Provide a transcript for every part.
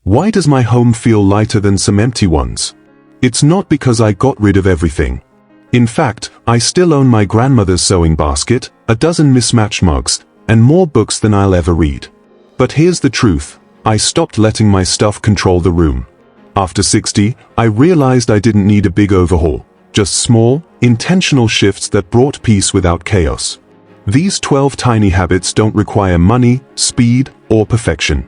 Why does my home feel lighter than some empty ones? It's not because I got rid of everything. In fact, I still own my grandmother's sewing basket, a dozen mismatched mugs, and more books than I'll ever read. But here's the truth, I stopped letting my stuff control the room. After 60, I realized I didn't need a big overhaul, just small, intentional shifts that brought peace without chaos. These 12 tiny habits don't require money, speed, or perfection.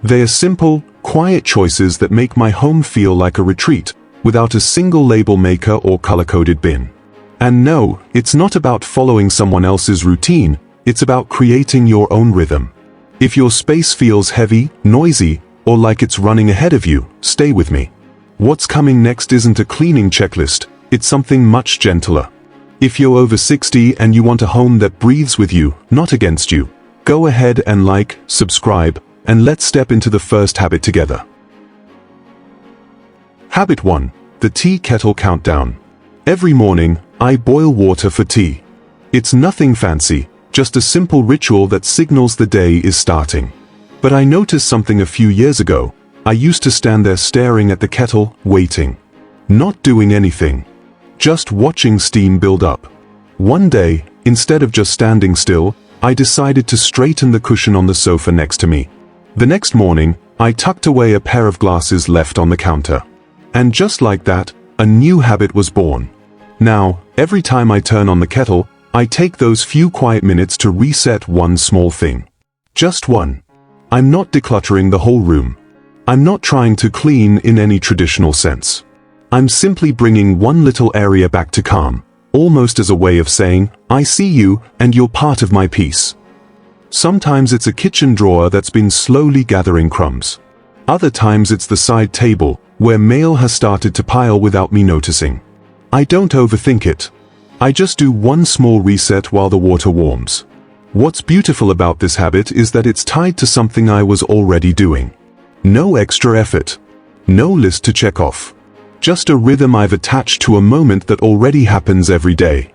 They are simple, quiet choices that make my home feel like a retreat, without a single label maker or color-coded bin. And no, it's not about following someone else's routine, it's about creating your own rhythm. If your space feels heavy, noisy, or like it's running ahead of you, stay with me. What's coming next isn't a cleaning checklist, it's something much gentler. If you're over 60 and you want a home that breathes with you, not against you, go ahead and like, subscribe, and let's step into the first habit together. Habit 1. The Tea Kettle Countdown. Every morning, I boil water for tea. It's nothing fancy, just a simple ritual that signals the day is starting. But I noticed something a few years ago. I used to stand there staring at the kettle, waiting. Not doing anything. Just watching steam build up. One day, instead of just standing still, I decided to straighten the cushion on the sofa next to me. The next morning, I tucked away a pair of glasses left on the counter. And just like that, a new habit was born. Now, every time I turn on the kettle, I take those few quiet minutes to reset one small thing. Just one. I'm not decluttering the whole room. I'm not trying to clean in any traditional sense. I'm simply bringing one little area back to calm, almost as a way of saying, I see you, and you're part of my peace. Sometimes it's a kitchen drawer that's been slowly gathering crumbs. Other times it's the side table, where mail has started to pile without me noticing. I don't overthink it. I just do one small reset while the water warms. What's beautiful about this habit is that it's tied to something I was already doing. No extra effort. No list to check off. Just a rhythm I've attached to a moment that already happens every day.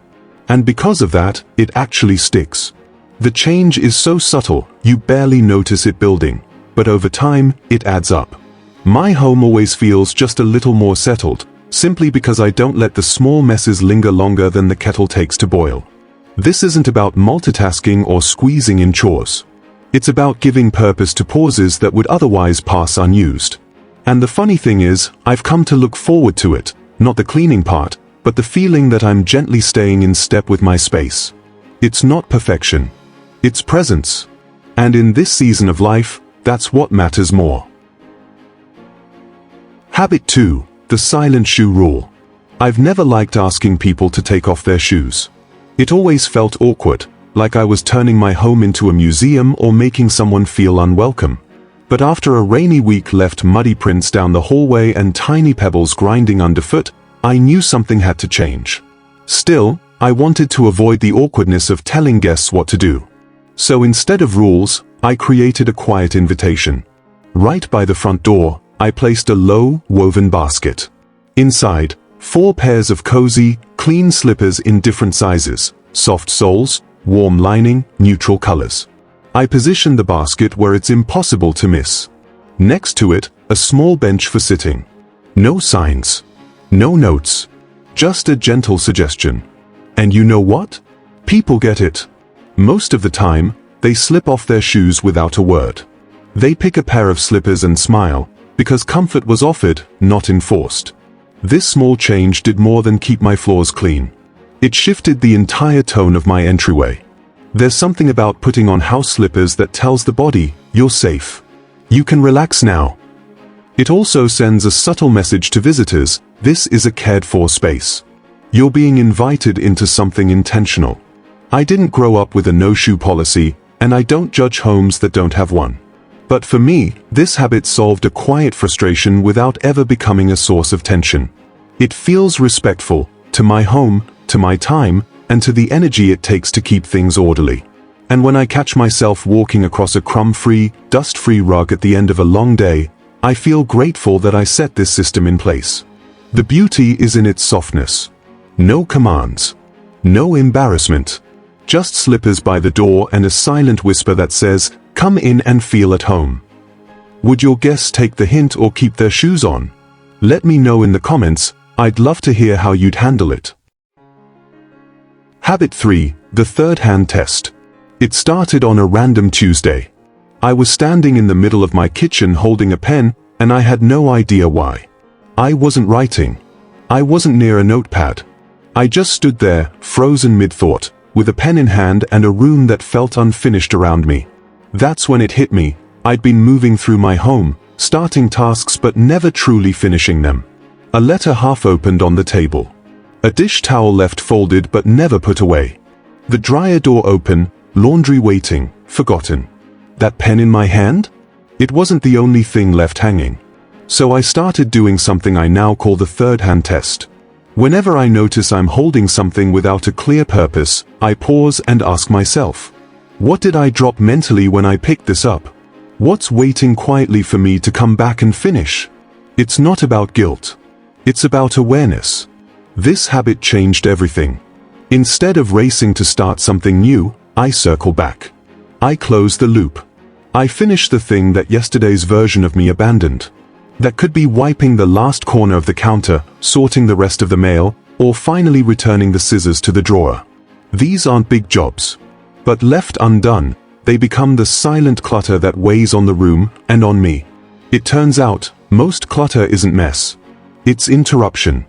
And because of that, it actually sticks. The change is so subtle, you barely notice it building, but over time, it adds up. My home always feels just a little more settled, simply because I don't let the small messes linger longer than the kettle takes to boil. This isn't about multitasking or squeezing in chores. It's about giving purpose to pauses that would otherwise pass unused. And the funny thing is, I've come to look forward to it, not the cleaning part, but the feeling that I'm gently staying in step with my space. It's not perfection. It's presence. And in this season of life, that's what matters more. Habit 2. The Silent Shoe Rule. I've never liked asking people to take off their shoes. It always felt awkward, like I was turning my home into a museum or making someone feel unwelcome. But after a rainy week left muddy prints down the hallway and tiny pebbles grinding underfoot, I knew something had to change. Still, I wanted to avoid the awkwardness of telling guests what to do. So instead of rules, I created a quiet invitation. Right by the front door, I placed a low, woven basket. Inside, 4 pairs of cozy, clean slippers in different sizes, soft soles, warm lining, neutral colors. I positioned the basket where it's impossible to miss. Next to it, a small bench for sitting. No signs. No notes. Just a gentle suggestion. And you know what? People get it. Most of the time, they slip off their shoes without a word. They pick a pair of slippers and smile, because comfort was offered, not enforced. This small change did more than keep my floors clean. It shifted the entire tone of my entryway. There's something about putting on house slippers that tells the body, you're safe. You can relax now. It also sends a subtle message to visitors, this is a cared-for space. You're being invited into something intentional. I didn't grow up with a no-shoe policy, and I don't judge homes that don't have one. But for me, this habit solved a quiet frustration without ever becoming a source of tension. It feels respectful, to my home, to my time, and to the energy it takes to keep things orderly. And when I catch myself walking across a crumb-free, dust-free rug at the end of a long day, I feel grateful that I set this system in place. The beauty is in its softness. No commands. No embarrassment. Just slippers by the door and a silent whisper that says, come in and feel at home. Would your guests take the hint or keep their shoes on? Let me know in the comments. I'd love to hear how you'd handle it. Habit 3. The third hand test. It started on a random Tuesday. I was standing in the middle of my kitchen holding a pen, and I had no idea why. I wasn't writing. I wasn't near a notepad. I just stood there, frozen mid-thought, with a pen in hand and a room that felt unfinished around me. That's when it hit me. I'd been moving through my home, starting tasks but never truly finishing them. A letter half opened on the table. A dish towel left folded but never put away. The dryer door open, laundry waiting, forgotten. That pen in my hand? It wasn't the only thing left hanging. So I started doing something I now call the third hand test. Whenever I notice I'm holding something without a clear purpose, I pause and ask myself, what did I drop mentally when I picked this up? What's waiting quietly for me to come back and finish? It's not about guilt. It's about awareness. This habit changed everything. Instead of racing to start something new, I circle back. I close the loop. I finish the thing that yesterday's version of me abandoned. That could be wiping the last corner of the counter, sorting the rest of the mail, or finally returning the scissors to the drawer. These aren't big jobs. But left undone, they become the silent clutter that weighs on the room and on me. It turns out, most clutter isn't mess. It's interruption.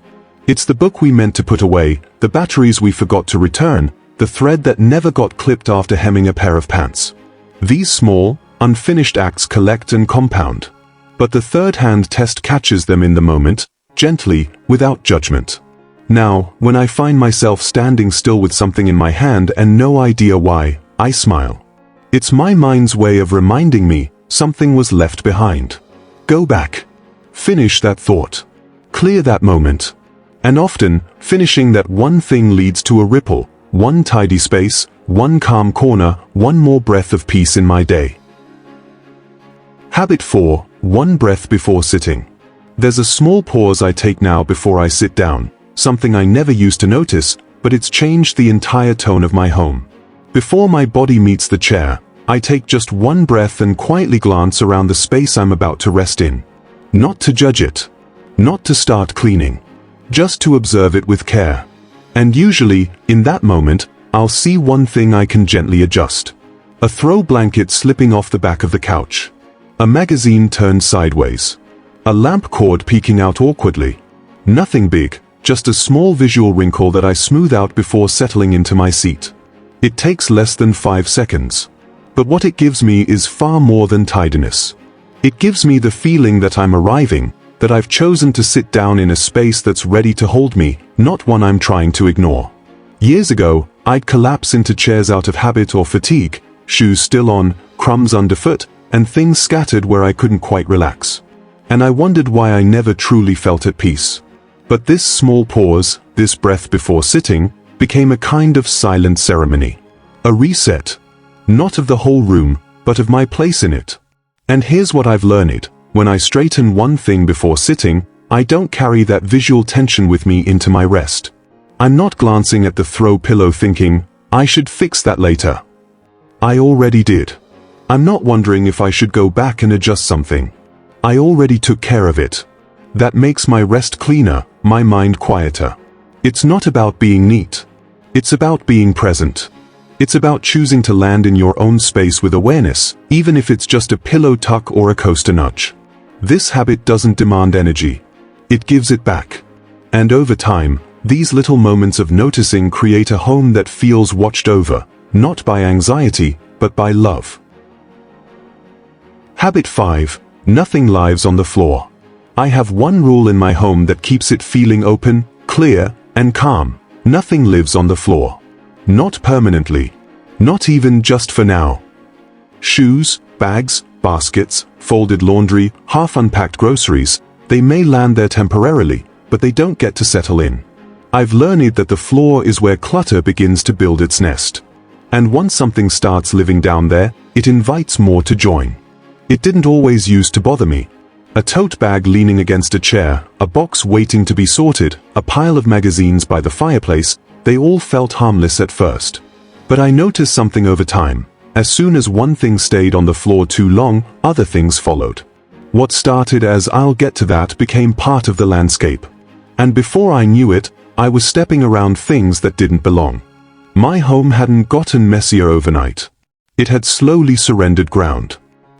It's the book we meant to put away, the batteries we forgot to return, the thread that never got clipped after hemming a pair of pants. These small, unfinished acts collect and compound. But the third hand test catches them in the moment, gently, without judgment. Now, when I find myself standing still with something in my hand and no idea why, I smile. It's my mind's way of reminding me something was left behind. Go back. Finish that thought. Clear that moment. And often, finishing that one thing leads to a ripple, one tidy space, one calm corner, one more breath of peace in my day. Habit 4. One breath before sitting. There's a small pause I take now before I sit down, something I never used to notice, but it's changed the entire tone of my home. Before my body meets the chair, I take just one breath and quietly glance around the space I'm about to rest in. Not to judge it. Not to start cleaning. Just to observe it with care. And usually, in that moment, I'll see one thing I can gently adjust. A throw blanket slipping off the back of the couch. A magazine turned sideways. A lamp cord peeking out awkwardly. Nothing big, just a small visual wrinkle that I smooth out before settling into my seat. It takes less than 5 seconds. But what it gives me is far more than tidiness. It gives me the feeling that I'm arriving, that I've chosen to sit down in a space that's ready to hold me, not one I'm trying to ignore. Years ago, I'd collapse into chairs out of habit or fatigue, shoes still on, crumbs underfoot, and things scattered where I couldn't quite relax. And I wondered why I never truly felt at peace. But this small pause, this breath before sitting, became a kind of silent ceremony. A reset. Not of the whole room, but of my place in it. And here's what I've learned. When I straighten one thing before sitting, I don't carry that visual tension with me into my rest. I'm not glancing at the throw pillow thinking, I should fix that later. I already did. I'm not wondering if I should go back and adjust something. I already took care of it. That makes my rest cleaner, my mind quieter. It's not about being neat. It's about being present. It's about choosing to land in your own space with awareness, even if it's just a pillow tuck or a coaster nudge. This habit doesn't demand energy. It gives it back. And over time, these little moments of noticing create a home that feels watched over, not by anxiety, but by love. Habit 5. Nothing lives on the floor. I have one rule in my home that keeps it feeling open, clear, and calm. Nothing lives on the floor. Not permanently. Not even just for now. Shoes, bags, baskets, folded laundry, half-unpacked groceries, they may land there temporarily, but they don't get to settle in. I've learned that the floor is where clutter begins to build its nest. And once something starts living down there, it invites more to join. It didn't always used to bother me. A tote bag leaning against a chair, a box waiting to be sorted, a pile of magazines by the fireplace, they all felt harmless at first. But I noticed something over time. As soon as one thing stayed on the floor too long, other things followed. What started as "I'll get to that" became part of the landscape. And before I knew it, I was stepping around things that didn't belong. My home hadn't gotten messier overnight. It had slowly surrendered ground.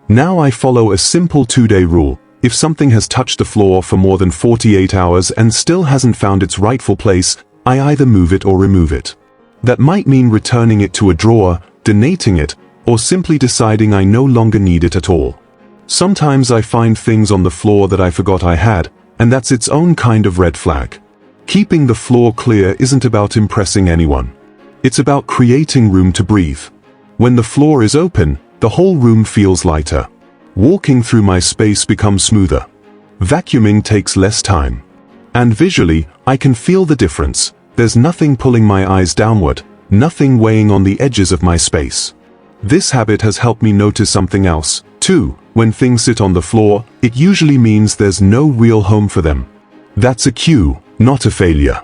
Now I follow a simple 2-day rule. If something has touched the floor for more than 48 hours and still hasn't found its rightful place, I either move it or remove it. That might mean returning it to a drawer, donating it, or simply deciding I no longer need it at all. Sometimes I find things on the floor that I forgot I had, and that's its own kind of red flag. Keeping the floor clear isn't about impressing anyone. It's about creating room to breathe. When the floor is open, the whole room feels lighter. Walking through my space becomes smoother. Vacuuming takes less time. And visually, I can feel the difference. There's nothing pulling my eyes downward, nothing weighing on the edges of my space. This habit has helped me notice something else, too. When things sit on the floor, it usually means there's no real home for them. That's a cue, not a failure.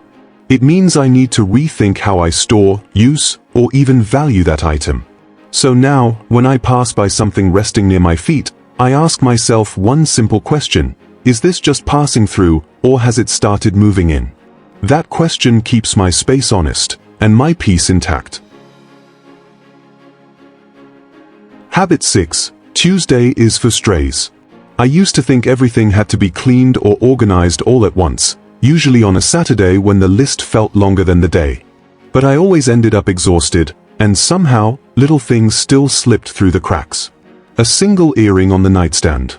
It means I need to rethink how I store, use, or even value that item. So now, when I pass by something resting near my feet, I ask myself one simple question: is this just passing through, or has it started moving in? That question keeps my space honest, and my peace intact. Habit 6. Tuesday is for strays. I used to think everything had to be cleaned or organized all at once, usually on a Saturday when the list felt longer than the day. But I always ended up exhausted, and somehow, little things still slipped through the cracks. A single earring on the nightstand.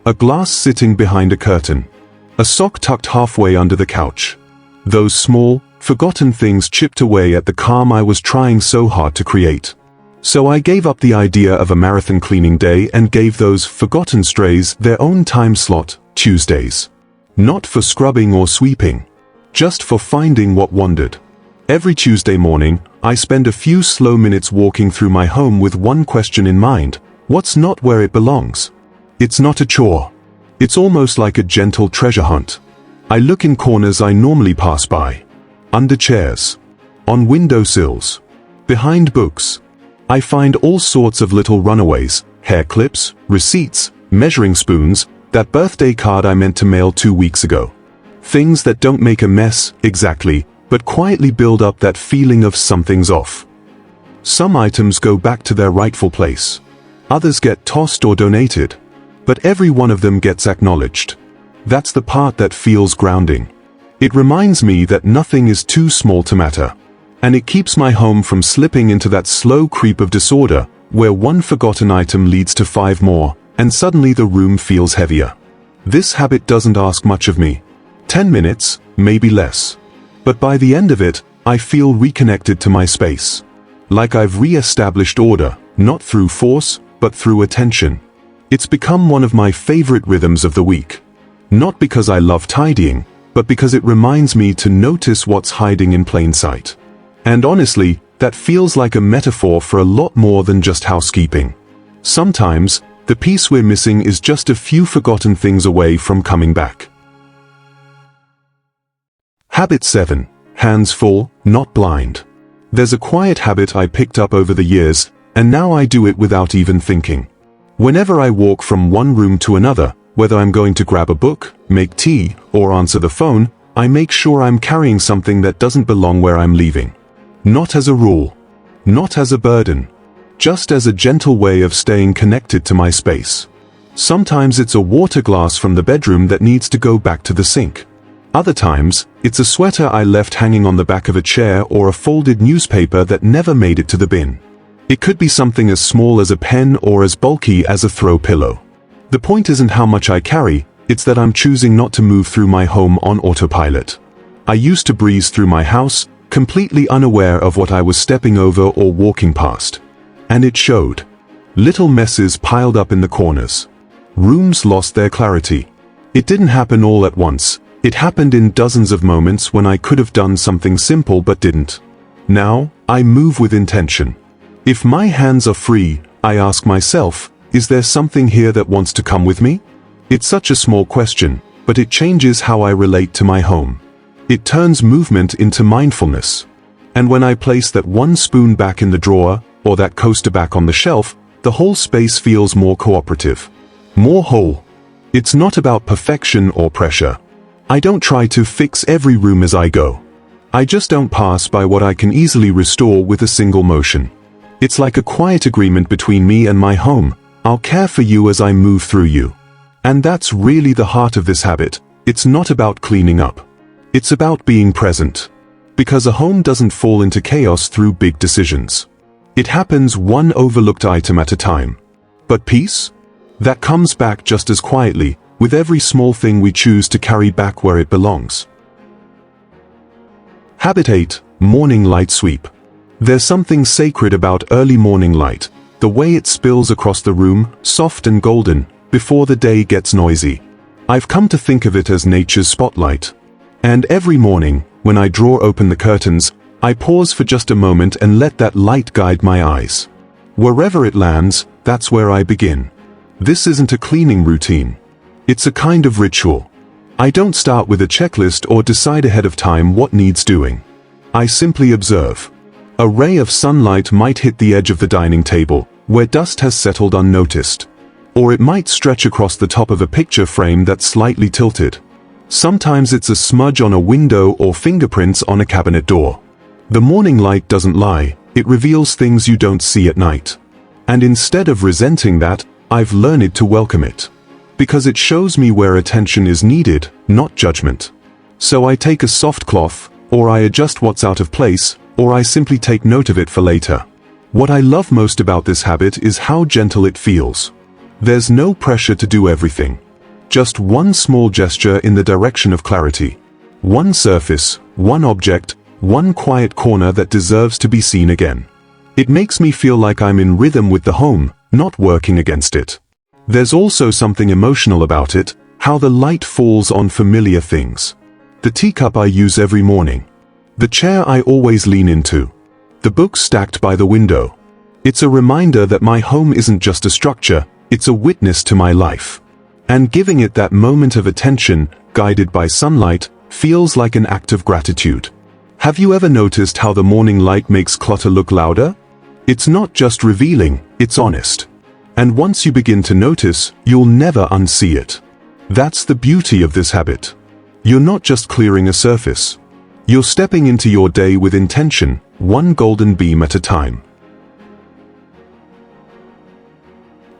A glass sitting behind a curtain. A sock tucked halfway under the couch. Those small, forgotten things chipped away at the calm I was trying so hard to create. So I gave up the idea of a marathon cleaning day and gave those forgotten strays their own time slot, Tuesdays. Not for scrubbing or sweeping. Just for finding what wandered. Every Tuesday morning, I spend a few slow minutes walking through my home with one question in mind: what's not where it belongs? It's not a chore. It's almost like a gentle treasure hunt. I look in corners I normally pass by. Under chairs. On windowsills. Behind books. I find all sorts of little runaways: hair clips, receipts, measuring spoons, that birthday card I meant to mail 2 weeks ago. Things that don't make a mess, exactly, but quietly build up that feeling of something's off. Some items go back to their rightful place. Others get tossed or donated. But every one of them gets acknowledged. That's the part that feels grounding. It reminds me that nothing is too small to matter. And it keeps my home from slipping into that slow creep of disorder, where one forgotten item leads to 5 more, and suddenly the room feels heavier. This habit doesn't ask much of me. 10 minutes, maybe less. But by the end of it, I feel reconnected to my space. Like I've re-established order, not through force, but through attention. It's become one of my favorite rhythms of the week. Not because I love tidying, but because it reminds me to notice what's hiding in plain sight. And honestly, that feels like a metaphor for a lot more than just housekeeping. Sometimes, the piece we're missing is just a few forgotten things away from coming back. Habit 7. Hands full, not blind. There's a quiet habit I picked up over the years, and now I do it without even thinking. Whenever I walk from one room to another, whether I'm going to grab a book, make tea, or answer the phone, I make sure I'm carrying something that doesn't belong where I'm leaving. Not as a rule. Not as a burden. Just as a gentle way of staying connected to my space. Sometimes it's a water glass from the bedroom that needs to go back to the sink. Other times, it's a sweater I left hanging on the back of a chair or a folded newspaper that never made it to the bin. It could be something as small as a pen or as bulky as a throw pillow. The point isn't how much I carry, it's that I'm choosing not to move through my home on autopilot. I used to breeze through my house, completely unaware of what I was stepping over or walking past. And it showed. Little messes piled up in the corners. Rooms lost their clarity. It didn't happen all at once. It happened in dozens of moments when I could have done something simple but didn't. Now, I move with intention. If my hands are free, I ask myself, is there something here that wants to come with me? It's such a small question, but it changes how I relate to my home. It turns movement into mindfulness. And when I place that one spoon back in the drawer, or that coaster back on the shelf, the whole space feels more cooperative. More whole. It's not about perfection or pressure. I don't try to fix every room as I go. I just don't pass by what I can easily restore with a single motion. It's like a quiet agreement between me and my home. I'll care for you as I move through you. And that's really the heart of this habit. It's not about cleaning up. It's about being present. Because a home doesn't fall into chaos through big decisions. It happens one overlooked item at a time. But peace? That comes back just as quietly, with every small thing we choose to carry back where it belongs. Habit 8. Morning light sweep. There's something sacred about early morning light, the way it spills across the room, soft and golden, before the day gets noisy. I've come to think of it as nature's spotlight. And every morning, when I draw open the curtains, I pause for just a moment and let that light guide my eyes. Wherever it lands, that's where I begin. This isn't a cleaning routine. It's a kind of ritual. I don't start with a checklist or decide ahead of time what needs doing. I simply observe. A ray of sunlight might hit the edge of the dining table, where dust has settled unnoticed. Or it might stretch across the top of a picture frame that's slightly tilted. Sometimes it's a smudge on a window or fingerprints on a cabinet door. The morning light doesn't lie, it reveals things you don't see at night. And instead of resenting that, I've learned to welcome it. Because it shows me where attention is needed, not judgment. So I take a soft cloth, or I adjust what's out of place, or I simply take note of it for later. What I love most about this habit is how gentle it feels. There's no pressure to do everything. Just one small gesture in the direction of clarity. One surface, one object, one quiet corner that deserves to be seen again. It makes me feel like I'm in rhythm with the home, not working against it. There's also something emotional about it, how the light falls on familiar things. The teacup I use every morning. The chair I always lean into. The books stacked by the window. It's a reminder that my home isn't just a structure, it's a witness to my life. And giving it that moment of attention, guided by sunlight, feels like an act of gratitude. Have you ever noticed how the morning light makes clutter look louder? It's not just revealing, it's honest. And once you begin to notice, you'll never unsee it. That's the beauty of this habit. You're not just clearing a surface. You're stepping into your day with intention, one golden beam at a time.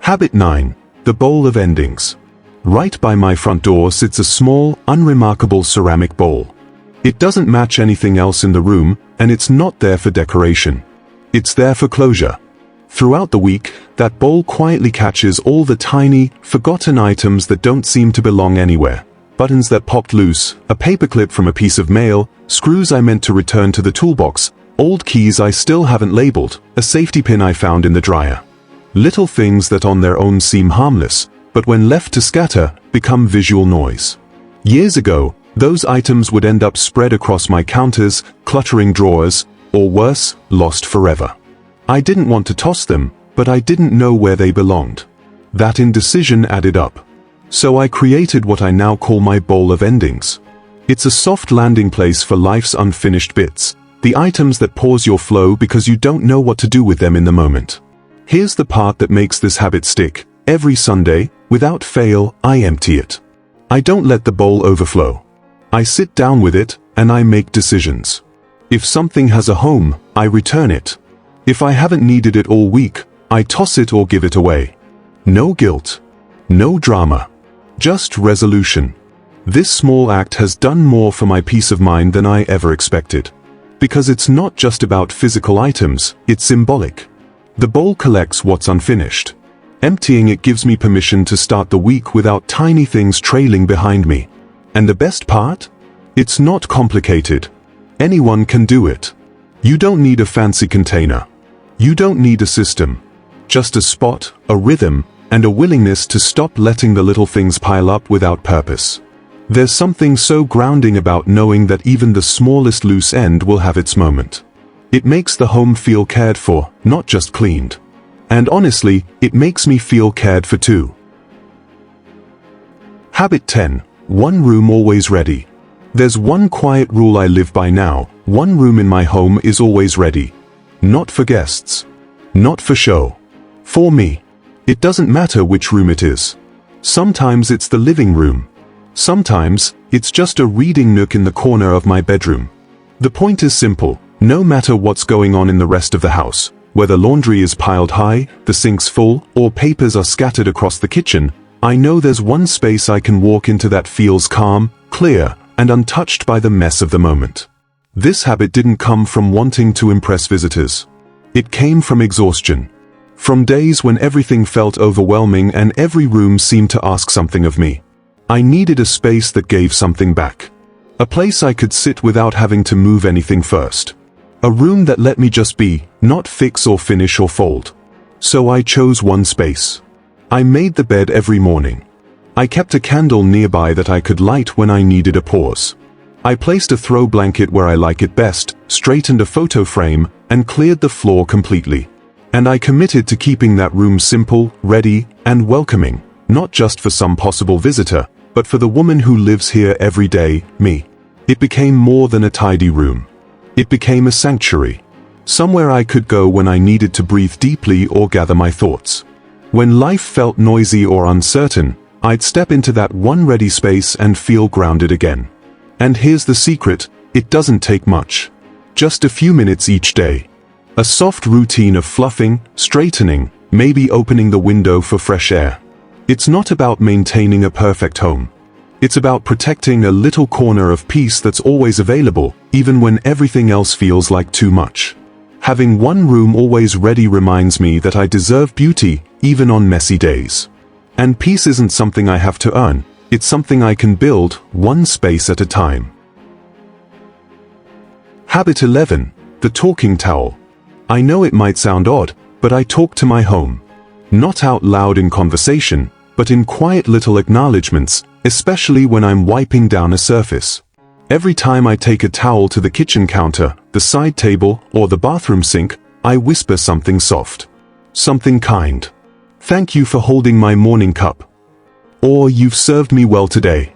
Habit 9. The bowl of endings. Right by my front door sits a small, unremarkable ceramic bowl. It doesn't match anything else in the room, and it's not there for decoration. It's there for closure. Throughout the week, that bowl quietly catches all the tiny, forgotten items that don't seem to belong anywhere. Buttons that popped loose, a paperclip from a piece of mail, screws I meant to return to the toolbox, old keys I still haven't labeled, a safety pin I found in the dryer. Little things that on their own seem harmless, but when left to scatter, become visual noise. Years ago, those items would end up spread across my counters, cluttering drawers, or worse, lost forever. I didn't want to toss them, but I didn't know where they belonged. That indecision added up. So I created what I now call my bowl of endings. It's a soft landing place for life's unfinished bits, the items that pause your flow because you don't know what to do with them in the moment. Here's the part that makes this habit stick. Every Sunday, without fail, I empty it. I don't let the bowl overflow. I sit down with it, and I make decisions. If something has a home, I return it. If I haven't needed it all week, I toss it or give it away. No guilt. No drama. Just resolution. This small act has done more for my peace of mind than I ever expected. Because it's not just about physical items, it's symbolic. The bowl collects what's unfinished. Emptying it gives me permission to start the week without tiny things trailing behind me. And the best part? It's not complicated. Anyone can do it. You don't need a fancy container. You don't need a system. Just a spot, a rhythm, and a willingness to stop letting the little things pile up without purpose. There's something so grounding about knowing that even the smallest loose end will have its moment. It makes the home feel cared for, not just cleaned. And honestly, it makes me feel cared for too. Habit 10. One room always ready. There's one quiet rule I live by now. One room in my home is always ready. Not for guests. Not for show. For me. It doesn't matter which room it is. Sometimes it's the living room. Sometimes, it's just a reading nook in the corner of my bedroom. The point is simple: no matter what's going on in the rest of the house, whether laundry is piled high, the sink's full, or papers are scattered across the kitchen, I know there's one space I can walk into that feels calm, clear, and untouched by the mess of the moment. This habit didn't come from wanting to impress visitors. It came from exhaustion. From days when everything felt overwhelming and every room seemed to ask something of me. I needed a space that gave something back. A place I could sit without having to move anything first. A room that let me just be, not fix or finish or fold. So I chose one space. I made the bed every morning. I kept a candle nearby that I could light when I needed a pause. I placed a throw blanket where I like it best, straightened a photo frame, and cleared the floor completely. And I committed to keeping that room simple, ready, and welcoming, not just for some possible visitor, but for the woman who lives here every day, me. It became more than a tidy room. It became a sanctuary. Somewhere I could go when I needed to breathe deeply or gather my thoughts. When life felt noisy or uncertain, I'd step into that one ready space and feel grounded again. And here's the secret: it doesn't take much. Just a few minutes each day. A soft routine of fluffing, straightening, maybe opening the window for fresh air. It's not about maintaining a perfect home. It's about protecting a little corner of peace that's always available, even when everything else feels like too much. Having one room always ready reminds me that I deserve beauty, even on messy days. And peace isn't something I have to earn, it's something I can build, one space at a time. Habit 11. The talking towel. I know it might sound odd, but I talk to my home. Not out loud in conversation, but in quiet little acknowledgements, especially when I'm wiping down a surface. Every time I take a towel to the kitchen counter, the side table, or the bathroom sink, I whisper something soft. Something kind. Thank you for holding my morning cup. Or you've served me well today.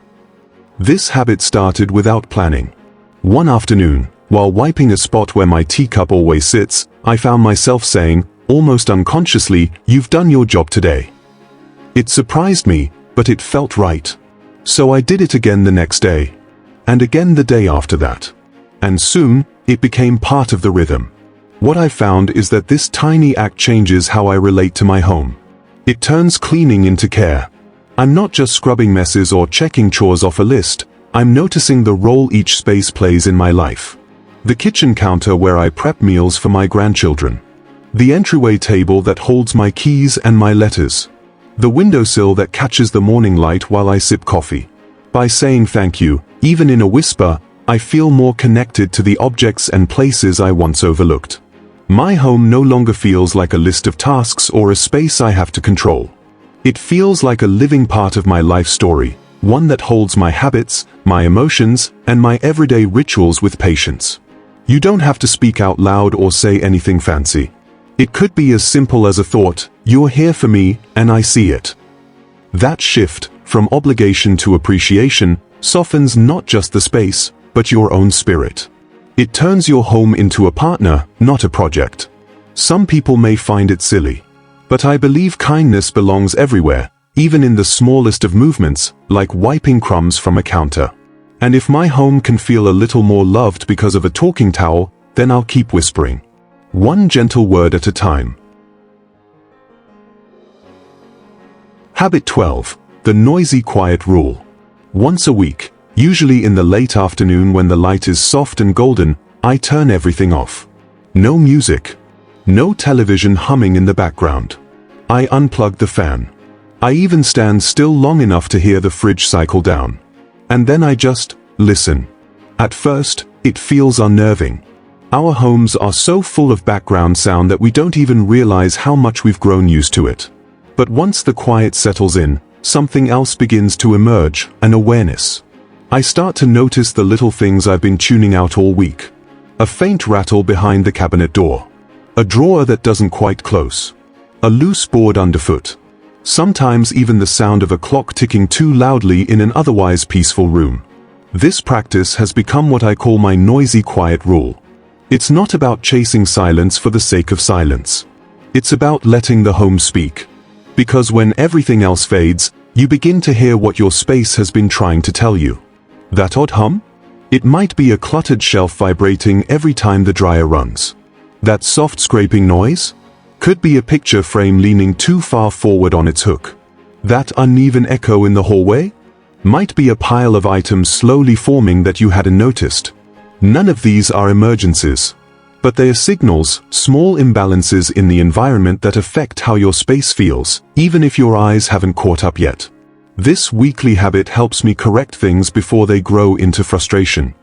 This habit started without planning. One afternoon, while wiping a spot where my teacup always sits, I found myself saying, almost unconsciously, "You've done your job today." It surprised me, but it felt right. So I did it again the next day. And again the day after that. And soon, it became part of the rhythm. What I found is that this tiny act changes how I relate to my home. It turns cleaning into care. I'm not just scrubbing messes or checking chores off a list, I'm noticing the role each space plays in my life. The kitchen counter where I prep meals for my grandchildren. The entryway table that holds my keys and my letters. The windowsill that catches the morning light while I sip coffee. By saying thank you, even in a whisper, I feel more connected to the objects and places I once overlooked. My home no longer feels like a list of tasks or a space I have to control. It feels like a living part of my life story, one that holds my habits, my emotions, and my everyday rituals with patience. You don't have to speak out loud or say anything fancy. It could be as simple as a thought, "You're here for me, and I see it." That shift, from obligation to appreciation, softens not just the space, but your own spirit. It turns your home into a partner, not a project. Some people may find it silly. But I believe kindness belongs everywhere, even in the smallest of movements, like wiping crumbs from a counter. And if my home can feel a little more loved because of a talking towel, then I'll keep whispering. One gentle word at a time. Habit 12. The noisy quiet rule. Once a week, usually in the late afternoon when the light is soft and golden, I turn everything off. No music. No television humming in the background. I unplug the fan. I even stand still long enough to hear the fridge cycle down. And then I just listen. At first, it feels unnerving. Our homes are so full of background sound that we don't even realize how much we've grown used to it. But once the quiet settles in, something else begins to emerge, an awareness. I start to notice the little things I've been tuning out all week. A faint rattle behind the cabinet door. A drawer that doesn't quite close. A loose board underfoot. Sometimes even the sound of a clock ticking too loudly in an otherwise peaceful room. This practice has become what I call my noisy quiet rule. It's not about chasing silence for the sake of silence. It's about letting the home speak. Because when everything else fades, You begin to hear what your space has been trying to tell you. That odd hum? It might be a cluttered shelf vibrating every time the dryer runs. That soft scraping noise? Could be a picture frame leaning too far forward on its hook. That uneven echo in the hallway? Might be a pile of items slowly forming that you hadn't noticed. None of these are emergencies. But they are signals, small imbalances in the environment that affect how your space feels, even if your eyes haven't caught up yet. This weekly habit helps me correct things before they grow into frustration.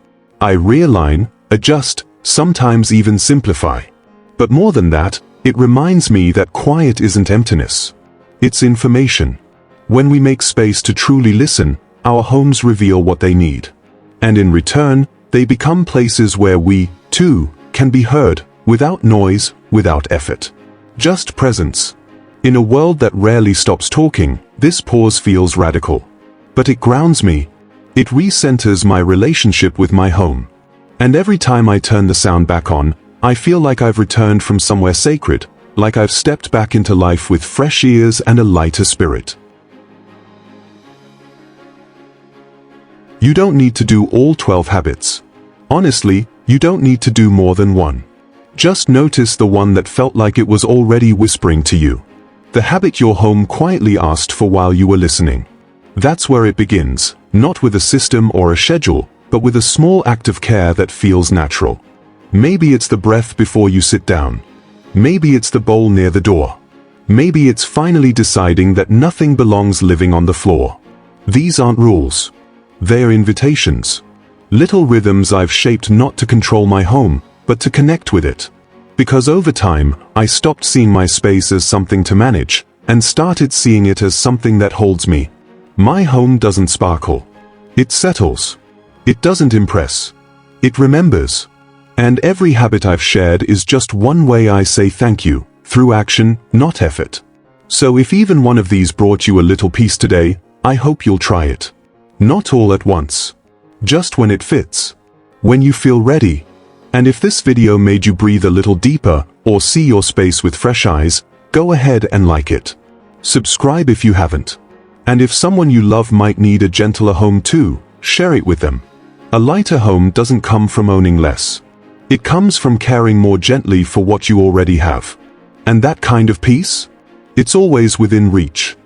I realign, adjust, sometimes even simplify. But more than that, it reminds me that quiet isn't emptiness. It's information. When we make space to truly listen, our homes reveal what they need. And in return, they become places where we, too, can be heard, without noise, without effort. Just presence. In a world that rarely stops talking, this pause feels radical. But it grounds me. It recenters my relationship with my home. And every time I turn the sound back on, I feel like I've returned from somewhere sacred, like I've stepped back into life with fresh ears and a lighter spirit. You don't need to do all 12 habits. Honestly, you don't need to do more than one. Just notice the one that felt like it was already whispering to you. The habit your home quietly asked for while you were listening. That's where it begins, not with a system or a schedule, but with a small act of care that feels natural. Maybe it's the breath before you sit down. Maybe it's the bowl near the door. Maybe it's finally deciding that nothing belongs living on the floor. These aren't rules. They're invitations. Little rhythms I've shaped not to control my home, but to connect with it. Because over time, I stopped seeing my space as something to manage, and started seeing it as something that holds me. My home doesn't sparkle. It settles. It doesn't impress. It remembers. And every habit I've shared is just one way I say thank you, through action, not effort. So if even one of these brought you a little peace today, I hope you'll try it. Not all at once. Just when it fits. When you feel ready. And if this video made you breathe a little deeper, or see your space with fresh eyes, go ahead and like it. Subscribe if you haven't. And if someone you love might need a gentler home too, share it with them. A lighter home doesn't come from owning less. It comes from caring more gently for what you already have. And that kind of peace? It's always within reach.